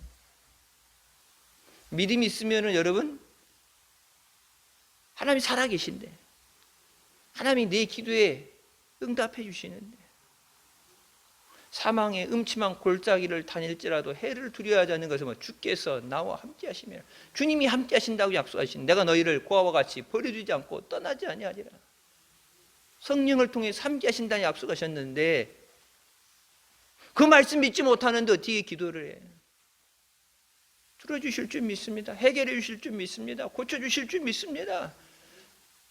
믿음이 있으면은 여러분 하나님이 살아계신데 하나님이 내 기도에 응답해 주시는데 사망의 음침한 골짜기를 다닐지라도 해를 두려워하지 않는 것은 뭐 주께서 나와 함께 하시며 주님이 함께 하신다고 약속하신 내가 너희를 고아와 같이 버려두지 않고 떠나지 아니하리라. 성령을 통해 삼게 하신다는 약속하셨는데 그 말씀 믿지 못하는데 어떻게 기도를 해? 들어주실 줄 믿습니다. 해결해 주실 줄 믿습니다. 고쳐주실 줄 믿습니다.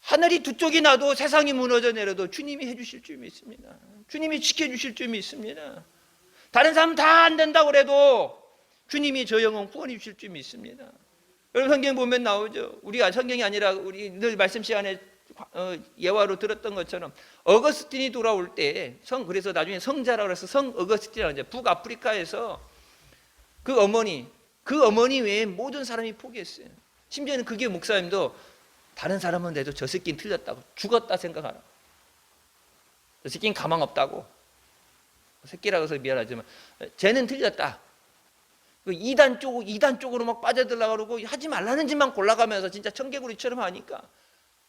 하늘이 두 쪽이 나도 세상이 무너져 내려도 주님이 해주실 줄 믿습니다. 주님이 지켜주실 줄 믿습니다. 다른 사람은 다 안 된다고 그래도 주님이 저 영혼 구원해 주실 줄 믿습니다. 여러분 성경 보면 나오죠. 우리가 성경이 아니라 우리 늘 말씀 시간에 예화로 들었던 것처럼 어거스틴이 돌아올 때 그래서 나중에 성자라고 해서 성 어거스틴이라고 하죠. 북아프리카에서 그 어머니 외에 모든 사람이 포기했어요. 심지어는 그게 목사님도 다른 사람은 내도 저 새끼는 틀렸다고 죽었다 생각하라. 저 새끼는 가망 없다고. 새끼라고 해서 미안하지만 쟤는 틀렸다. 이단 쪽으로 막 빠져들려고 그러고 하지 말라는 짓만 골라가면서 진짜 청개구리처럼 하니까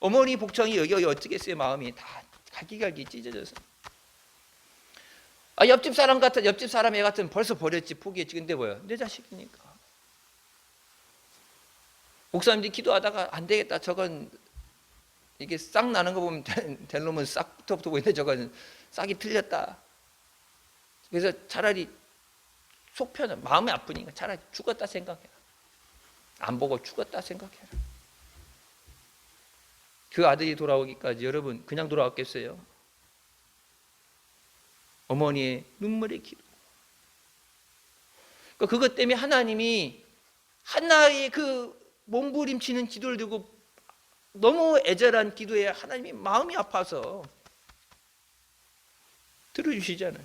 어머니 복창이 여기 어떻겠어요? 마음이 다 갈기갈기 찢어져서. 옆집 사람 애 같으면 벌써 버렸지, 포기했지. 근데 뭐야? 내 자식이니까. 목사님들이 기도하다가 안 되겠다. 저건 이게 싹 나는 거 보면 될 놈은 싹부터 보이는데 저건 싹이 틀렸다. 그래서 차라리 속 편해. 마음이 아프니까 차라리 죽었다 생각해라. 안 보고 죽었다 생각해라. 그 아들이 돌아오기까지 여러분 그냥 돌아왔겠어요? 어머니의 눈물의 기도. 그것 때문에 하나님이 한나의 그 몸부림치는 기도를 들고 너무 애절한 기도에 하나님이 마음이 아파서 들어주시잖아요.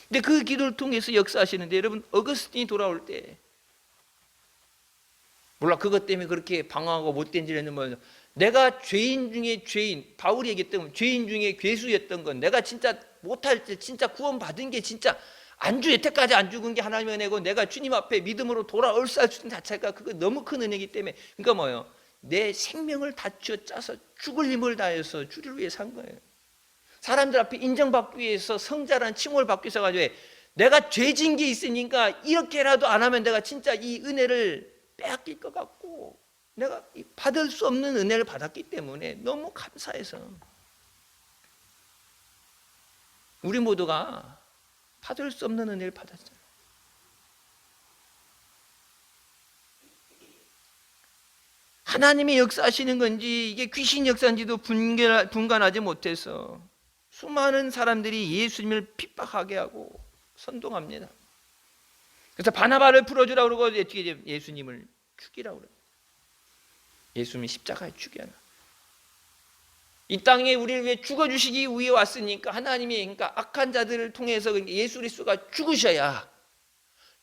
근데 그 기도를 통해서 역사하시는데 여러분 어거스틴이 돌아올 때 몰라 그것 때문에 그렇게 방황하고 못된 짓을 했는 내가 죄인 중에 죄인, 바울이 얘기했던 죄인 중에 괴수였던 건 내가 진짜 못할 때 진짜 구원받은 게 진짜 여태까지 안 죽은 게 하나님의 은혜고 내가 주님 앞에 믿음으로 돌아올 수 있는 자체가 그거 너무 큰 은혜이기 때문에 그러니까 뭐예요? 내 생명을 다 쥐어짜서 죽을 힘을 다해서 주를 위해 산 거예요. 사람들 앞에 인정받기 위해서 성자라는 칭호를 받기 위해서 가지고 내가 죄진 게 있으니까 이렇게라도 안 하면 내가 진짜 이 은혜를 빼앗길 것 같고 내가 받을 수 없는 은혜를 받았기 때문에 너무 감사해서 우리 모두가 받을 수 없는 은혜를 받았어요. 하나님의 역사하시는 건지 이게 귀신 역사인지도 분간하지 못해서 수많은 사람들이 예수님을 핍박하게 하고 선동합니다. 그래서 바나바를 풀어주라고 그러고 어떻게 예수님을 죽이라고 그래요. 예수님이 십자가에 죽여라. 이 땅에 우리를 위해 죽어주시기 위해 왔으니까 하나님이 그러니까 악한 자들을 통해서 예수 그리스도가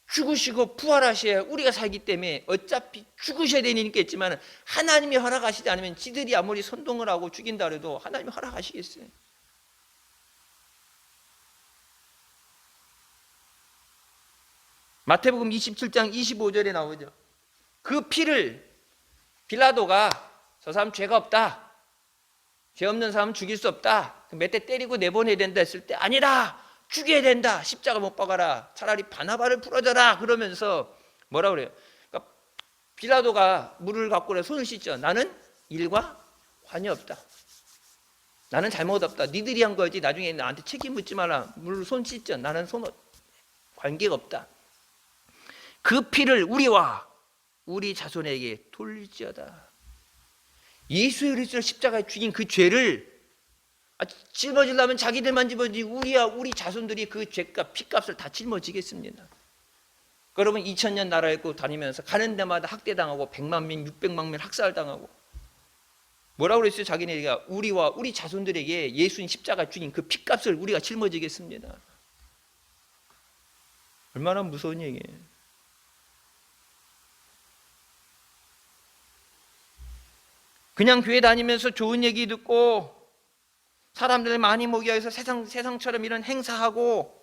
죽으시고 부활하셔야 우리가 살기 때문에 어차피 죽으셔야 되니까 있지만 하나님이 허락하시지 않으면 지들이 아무리 선동을 하고 죽인다 해도 하나님이 허락하시겠어요? 마태복음 27장 25절에 나오죠. 그 피를 빌라도가 저 사람 죄가 없다. 죄 없는 사람은 죽일 수 없다. 몇 대 때리고 내보내야 된다 했을 때 아니다. 죽여야 된다. 십자가 못 박아라. 차라리 바나바를 풀어줘라. 그러면서 뭐라 그래요? 그러니까 빌라도가 물을 갖고 그래 손을 씻죠. 나는 일과 관여 없다. 나는 잘못 없다. 니들이 한 거지. 나중에 나한테 책임 묻지 마라. 물 손 씻죠. 나는 관계가 없다. 그 피를 우리와 우리 자손에게 돌릴지어다. 예수 그리스도를 십자가에 죽인 그 죄를 짊어지려면 자기들만 짊어지지 우리 자손들이 그 죄값 피값을 다 짊어지겠습니다. 여러분 2000년 나라 있고 다니면서 가는 데마다 학대당하고 100만 명 600만 명 학살당하고 뭐라고 그랬어요? 자기네가 우리와 우리 자손들에게 예수님 십자가 죽인 그 피값을 우리가 짊어지겠습니다. 얼마나 무서운 얘기예요. 그냥 교회 다니면서 좋은 얘기 듣고 사람들 많이 모여 해서 세상처럼 이런 행사하고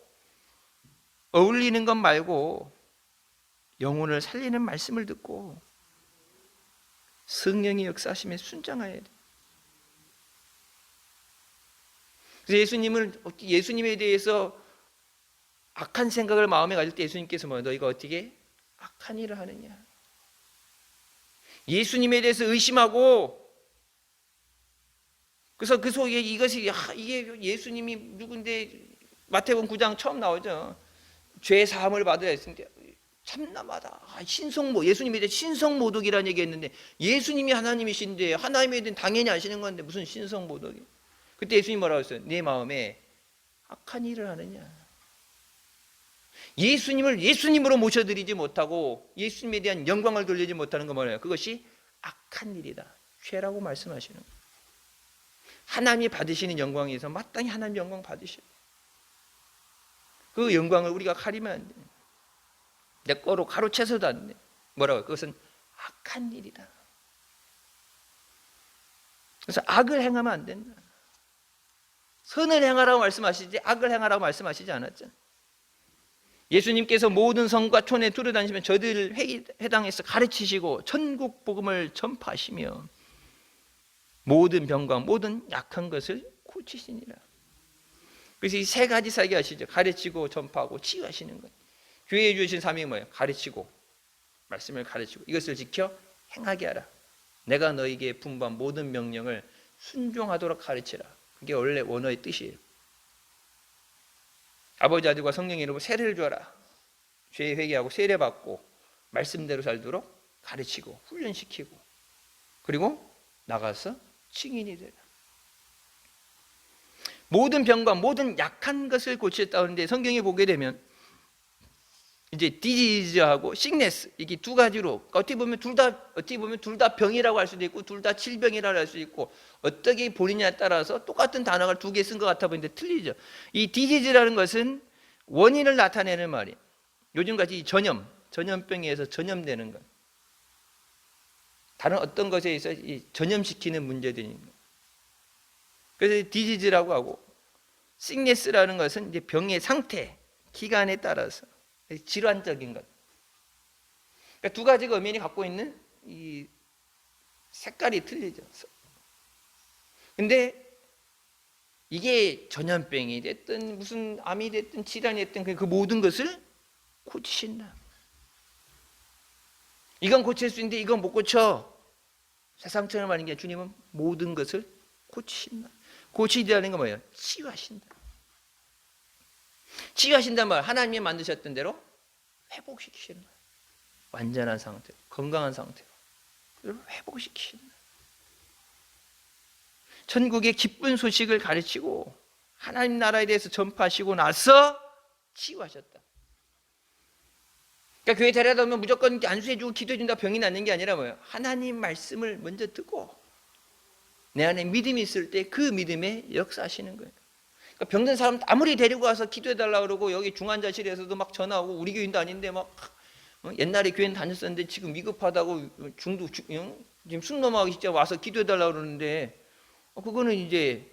어울리는 것 말고 영혼을 살리는 말씀을 듣고 성령의 역사하심에 순종해야 돼. 그래서 예수님에 대해서 악한 생각을 마음에 가질 때 예수님께서 너희가 어떻게 악한 일을 하느냐. 예수님에 대해서 의심하고 그래서 그 속에 이것이 이게 예수님이 누군데 마태복음 9장 처음 나오죠. 죄 사함을 받으라 했는데 참남하다. 신성모 예수님에 대해 신성모독이라는 얘기했는데 예수님이 하나님이신데 하나님에 대해 당연히 아시는 건데 무슨 신성모독이? 그때 예수님 뭐라고 했어요? 내 마음에 악한 일을 하느냐? 예수님을 예수님으로 모셔드리지 못하고 예수님에 대한 영광을 돌리지 못하는 거 뭐예요? 그것이 악한 일이다. 죄라고 말씀하시는 거예요. 하나님이 받으시는 영광에서 마땅히 하나님 영광 받으셔요. 그 영광을 우리가 가리면 안 돼요. 내 거로 가로채서도 안 돼. 뭐라고요? 그것은 악한 일이다. 그래서 악을 행하면 안 된다. 선을 행하라고 말씀하시지 악을 행하라고 말씀하시지 않았죠. 예수님께서 모든 성과 촌에 두루다니시면 저들 회당에서 가르치시고 천국 복음을 전파하시며 모든 병과 모든 약한 것을 고치시니라. 그래서 이 세 가지 사역이 하시죠. 가르치고 전파하고 치유하시는 것. 교회에 주신 사명이 뭐예요? 가르치고 말씀을 가르치고 이것을 지켜 행하게 하라. 내가 너에게 분부한 모든 명령을 순종하도록 가르치라. 그게 원래 원어의 뜻이에요. 아버지 아들과 성령의 이름으로 세례를 주어라. 죄 회개하고 세례받고 말씀대로 살도록 가르치고 훈련시키고 그리고 나가서 증인이 되라. 모든 병과 모든 약한 것을 고치셨다는데 성경에 보게 되면 이제 디지즈하고 시그네스 이게 두 가지로 어떻게 보면 둘 다 병이라고 할 수도 있고 둘 다 질병이라고 할 수도 있고 어떻게 본느냐에 따라서 똑같은 단어를 두 개 쓴 것 같아 보이는데 틀리죠. 이 디지즈라는 것은 원인을 나타내는 말이에요. 요즘같이 전염병에 의해서 전염되는 것, 다른 어떤 것에 있어 전염시키는 문제들인 것. 그래서 디지즈라고 하고 시그네스라는 것은 이제 병의 상태, 기간에 따라서 질환적인 것. 그러니까 두 가지가 엄연히 갖고 있는 이 색깔이 틀리죠. 근데 이게 전염병이 됐든 무슨 암이 됐든 질환이 됐든 그 모든 것을 고치신다. 이건 고칠 수 있는데 이건 못 고쳐. 세상처럼 하는 게 주님은 모든 것을 고치신다. 고치시다는 건 뭐예요? 치유하신다. 치유하신단 말 하나님이 만드셨던 대로 회복시키시는 거예요. 완전한 상태로 건강한 상태로 회복시키시는 거예요. 천국의 기쁜 소식을 가르치고 하나님 나라에 대해서 전파하시고 나서 치유하셨다. 그러니까 교회 데려다 오면 무조건 안수해주고 기도해준다 병이 낫는 게 아니라 뭐예요? 하나님 말씀을 먼저 듣고 내 안에 믿음이 있을 때 그 믿음에 역사하시는 거예요. 그러니까 병든 사람 아무리 데리고 와서 기도해달라고 그러고 여기 중환자실에서도 막 전화 오고 우리 교인도 아닌데 막 옛날에 교회는 다녔었는데 지금 위급하다고 지금 숨 넘어가기 진짜 와서 기도해달라고 그러는데 그거는 이제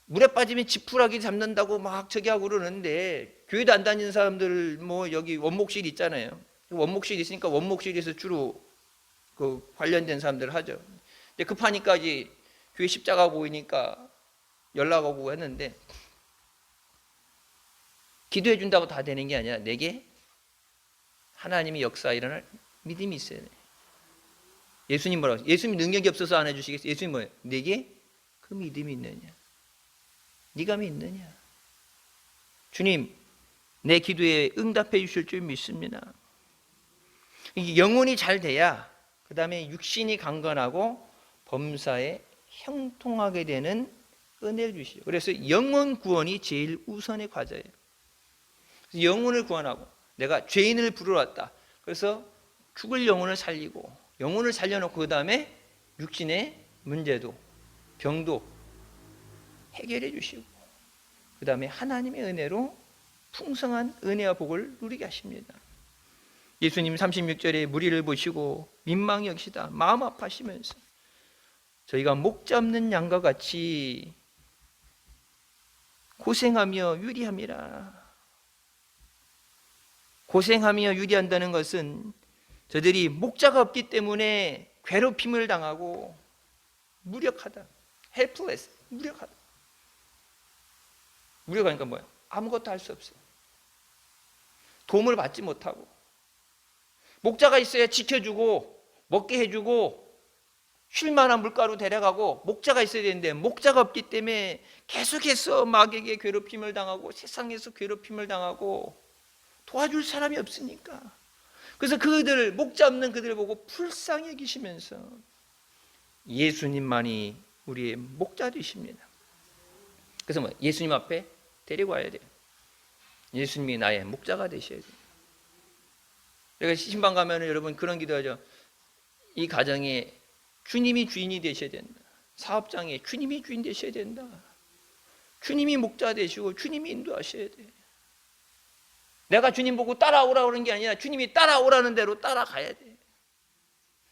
물에 빠지면 지푸라기 잡는다고 막 저기 하고 그러는데 교회도 안 다니는 사람들 뭐 여기 원목실 있잖아요. 원목실 있으니까 원목실에서 주로 그 관련된 사람들 하죠. 근데 급하니까 이제 교회 십자가 보이니까 연락 오고 했는데 기도해 준다고 다 되는 게 아니라 내게 하나님이 역사 일어날 믿음이 있어야 돼. 예수님 뭐라고? 예수님 능력이 없어서 안 해주시겠어요? 예수님 뭐예요? 내게 그 믿음이 있느냐? 네가 믿느냐? 주님 내 기도에 응답해 주실 줄 믿습니다. 영혼이 잘 돼야 그 다음에 육신이 강건하고 범사에 형통하게 되는 은혜를 주시죠. 그래서 영혼 구원이 제일 우선의 과제예요. 그래서 영혼을 구원하고 내가 죄인을 부르러 왔다. 그래서 죽을 영혼을 살리고 영혼을 살려놓고 그 다음에 육신의 문제도 병도 해결해 주시고 그 다음에 하나님의 은혜로 풍성한 은혜와 복을 누리게 하십니다. 예수님 36절에 무리를 보시고 민망히 여기시다 마음 아파하시면서 저희가 목자 없는 양과 같이 고생하며 유리함이라. 고생하며 유리한다는 것은 저들이 목자가 없기 때문에 괴롭힘을 당하고 무력하다. helpless, 무력하다. 무력하니까 뭐야? 아무것도 할 수 없어요. 도움을 받지 못하고 목자가 있어야 지켜주고 먹게 해주고 쉴만한 물가로 데려가고 목자가 있어야 되는데 목자가 없기 때문에 계속해서 마귀에게 괴롭힘을 당하고 세상에서 괴롭힘을 당하고 도와줄 사람이 없으니까. 그래서 그들, 목자 없는 그들을 보고 불쌍히 여기시면서 예수님만이 우리의 목자 되십니다. 그래서 뭐 예수님 앞에 데리고 와야 돼요. 예수님이 나의 목자가 되셔야 돼요. 내가 신방 가면 여러분 그런 기도하죠. 이 가정에 주님이 주인이 되셔야 된다. 사업장에 주님이 주인 되셔야 된다. 주님이 목자 되시고 주님이 인도하셔야 돼. 내가 주님 보고 따라오라 그러는 게 아니라 주님이 따라오라는 대로 따라가야 돼.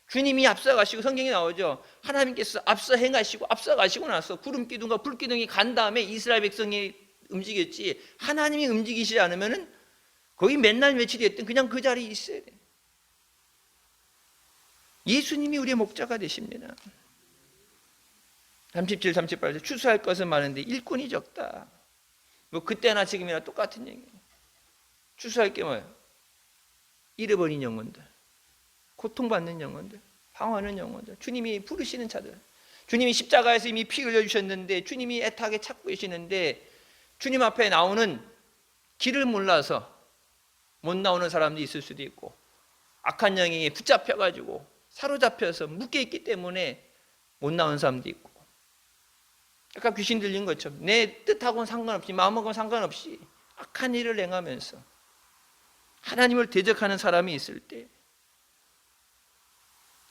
주님이 앞서가시고, 성경에 나오죠. 하나님께서 앞서 행하시고 앞서가시고 나서 구름 기둥과 불 기둥이 간 다음에 이스라엘 백성이 움직였지, 하나님이 움직이시지 않으면은 거기 맨날 며칠이 됐든 그냥 그 자리에 있어야 돼. 예수님이 우리의 목자가 되십니다. 37, 38절 추수할 것은 많은데 일꾼이 적다. 뭐 그때나 지금이나 똑같은 얘기예요. 추수할 게 뭐예요? 잃어버린 영혼들, 고통받는 영혼들, 방황하는 영혼들, 주님이 부르시는 자들, 주님이 십자가에서 이미 피 흘려주셨는데 주님이 애타게 찾고 계시는데 주님 앞에 나오는 길을 몰라서 못 나오는 사람도 있을 수도 있고, 악한 영이 붙잡혀가지고 사로잡혀서 묶여있기 때문에 못 나오는 사람도 있고, 약간 귀신 들린 것처럼 내 뜻하고는 상관없이, 마음하고는 상관없이 악한 일을 행하면서 하나님을 대적하는 사람이 있을 때,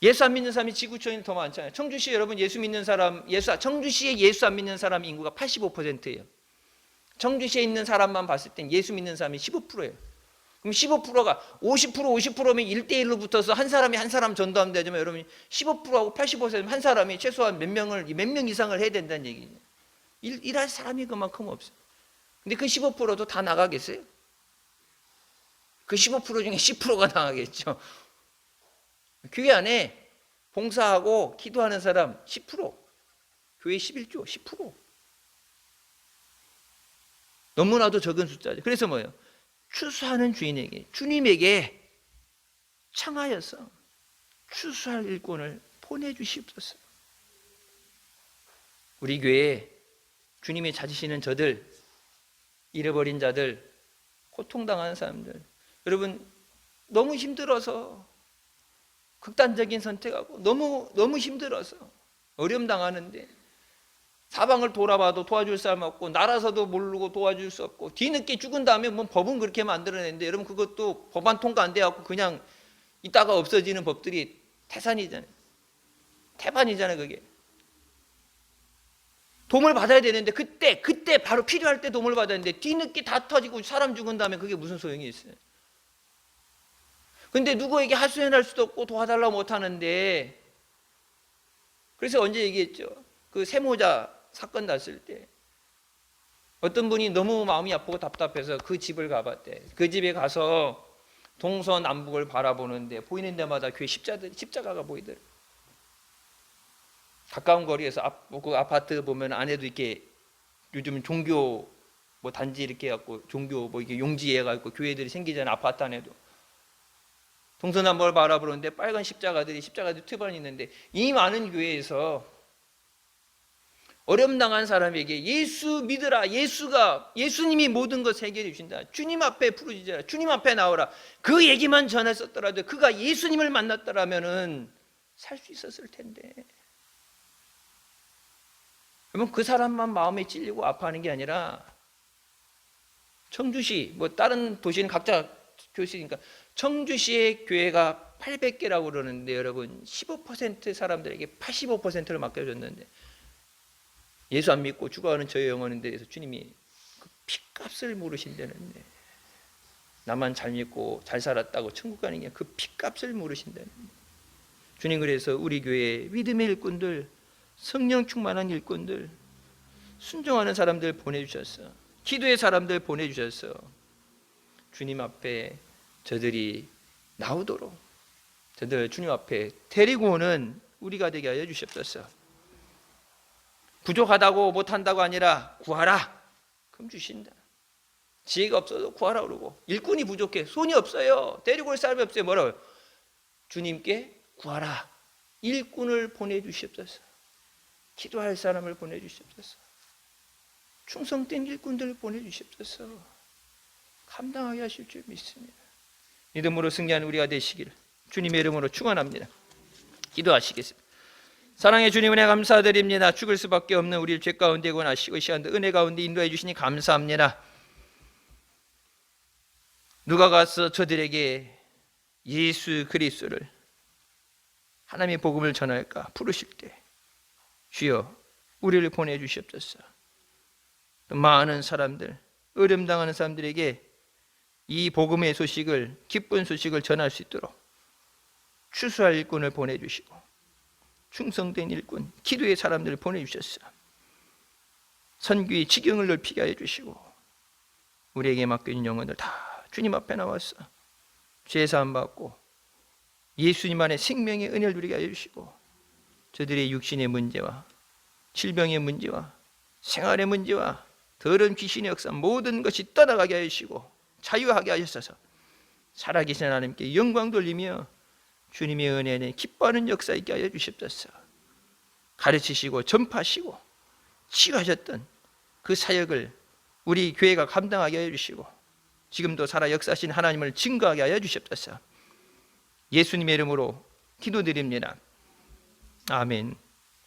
예수 안 믿는 사람이 지구촌이 더 많잖아요. 청주시에 여러분 예수 믿는 사람, 청주시에 예수 안 믿는 사람 인구가 85%예요. 청주시에 있는 사람만 봤을 땐 예수 믿는 사람이 15%예요. 그럼 15%가 50%면 1대1로 붙어서 한 사람이 한 사람 전도하면 되지만, 여러분 15%하고 85%면 한 사람이 최소한 몇 명 이상을 해야 된다는 얘기죠. 일할 사람이 그만큼 없어요. 근데 그 15%도 다 나가겠어요? 그 15% 중에 10%가 나가겠죠. 교회 안에 봉사하고 기도하는 사람 10%, 교회 11조 10%. 너무나도 적은 숫자죠. 그래서 뭐예요? 추수하는 주인에게, 주님에게 청하여서 추수할 일꾼을 보내주시옵소서. 우리 교회에 주님이 찾으시는 저들, 잃어버린 자들, 고통당하는 사람들, 여러분 너무 힘들어서 극단적인 선택하고 너무 힘들어서 어려움 당하는데 사방을 돌아봐도 도와줄 사람 없고, 나라서도 모르고 도와줄 수 없고, 뒤늦게 죽은 다음에 뭐 법은 그렇게 만들어냈는데, 여러분 그것도 법안 통과 안 돼갖고 그냥 있다가 없어지는 법들이 태산이잖아요. 태반이잖아요. 그게 도움을 받아야 되는데 그때 바로 필요할 때 도움을 받아야 되는데 뒤늦게 다 터지고 사람 죽은 다음에 그게 무슨 소용이 있어요? 근데 누구에게 하소연할 수도 없고 도와달라고 못하는데, 그래서 언제 얘기했죠? 그 세모자 사건 났을 때 어떤 분이 너무 마음이 아프고 답답해서 그 집을 가봤대. 그 집에 가서 동서남북을 바라보는데 보이는 데마다 교회 십자가가 보이더래. 가까운 거리에서 그 아파트 보면 안에도 이렇게 요즘 종교 뭐 단지 이렇게 해갖고 종교 뭐 이게 용지해갖고 교회들이 생기잖아요. 아파트 안에도 동서남북을 바라보는데 빨간 십자가들이 투반이 있는데, 이 많은 교회에서 어려움 당한 사람에게 예수 믿으라, 예수님이 모든 것 해결해 주신다, 주님 앞에 부르짖어라, 주님 앞에 나오라, 그 얘기만 전했었더라도 그가 예수님을 만났더라면은 살 수 있었을 텐데. 그러면 그 사람만 마음에 찔리고 아파하는 게 아니라, 청주시 뭐 다른 도시는 각자 교시니까 청주시의 교회가 800개라고 그러는데, 여러분 15% 사람들에게 85%를 맡겨줬는데, 예수 안 믿고 죽어가는 저의 영혼에 대해서 주님이 그 핏값을 물으신다는데, 나만 잘 믿고 잘 살았다고 천국 가는 게 그 핏값을 물으신다는데, 주님 그래서 우리 교회에 믿음의 일꾼들, 성령 충만한 일꾼들, 순종하는 사람들 보내주셨어. 기도의 사람들 보내주셨어. 주님 앞에 저들이 나오도록 저들 주님 앞에 데리고 오는 우리가 되게 하여 주시옵소서. 부족하다고 못한다고 아니라 구하라 그럼 주신다. 지혜가 없어도 구하라 그러고, 일꾼이 부족해, 손이 없어요, 데리고 올 사람이 없어요, 뭐라고요? 주님께 구하라. 일꾼을 보내주시옵소서. 기도할 사람을 보내주시옵소서. 충성된 일꾼들을 보내주시옵소서. 감당하게 하실 줄 믿습니다. 믿음으로 승리하는 우리가 되시기를 주님의 이름으로 축원합니다. 기도하시겠습니다. 사랑의 주님, 은혜 감사드립니다. 죽을 수밖에 없는 우리를 죄 가운데 권하시고 이 시간도 은혜 가운데 인도해 주시니 감사합니다. 누가 가서 저들에게 예수 그리스도를 하나님의 복음을 전할까 부르실 때 주여 우리를 보내주시옵소서. 많은 사람들, 어려움 당하는 사람들에게 이 복음의 소식을, 기쁜 소식을 전할 수 있도록 추수할 일꾼을 보내주시고 충성된 일꾼, 기도의 사람들을 보내주셨어. 선교의 지경을 넓히게 해주시고 우리에게 맡겨진 영혼들 다 주님 앞에 나와서 죄사함 받고 예수님 안에 생명의 은혜를 누리게 해주시고 저들의 육신의 문제와 질병의 문제와 생활의 문제와 더러운 귀신의 역사 모든 것이 떠나가게 해주시고 자유하게 하셔서 살아계신 하나님께 영광 돌리며 주님의 은혜에 기뻐하는 역사 있게 하여 주시옵소서. 가르치시고 전파하시고 치유하셨던 그 사역을 우리 교회가 감당하게 하여 주시고 지금도 살아 역사하신 하나님을 증거하게 하여 주시옵소서. 예수님의 이름으로 기도드립니다. 아멘.